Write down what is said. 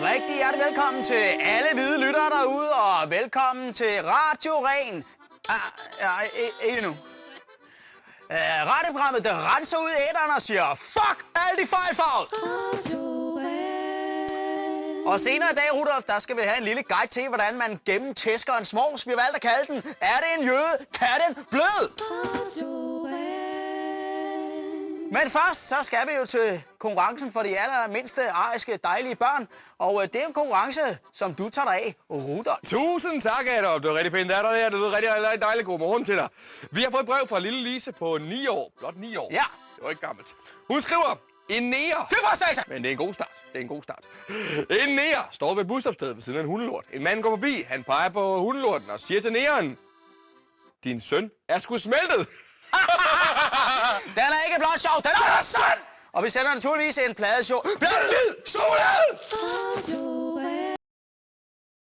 Rigtig hjertelig velkommen til alle hvide lyttere derude, og velkommen til Radio Ren. Ikke nu. Radioprogrammet, der renser ud i æteren og siger, fuck alle de fejlfarvet. Og senere i dag, Rudolf, der skal vi have en lille guide til, hvordan man gennemtæsker en smås. Vi har valgt at kalde den, er det en jøde, kan den blød? Men først, så skal vi jo til konkurrencen for de allermindste ariske dejlige børn. Og det er en konkurrence, som du tager dig af, Rudolf. Tusind tak, Adolf. Det var rigtig pænt af dig der. Det lyder rigtig dejligt. God morgen til dig. Vi har fået et brev fra lille Lise på 9 år. Blot 9 år. Ja. Det var ikke gammelt. Hun skriver, en nære. Fy for satan! Men det er en god start. En nære står ved et busstopsted ved siden af en hundelort. En mand går forbi. Han peger på hundelorten og siger til næren, din søn er sgu smeltet. Den er ikke blot sjov, den er sand! Og vi sender naturligvis en pladeshow. Blad, lyd, show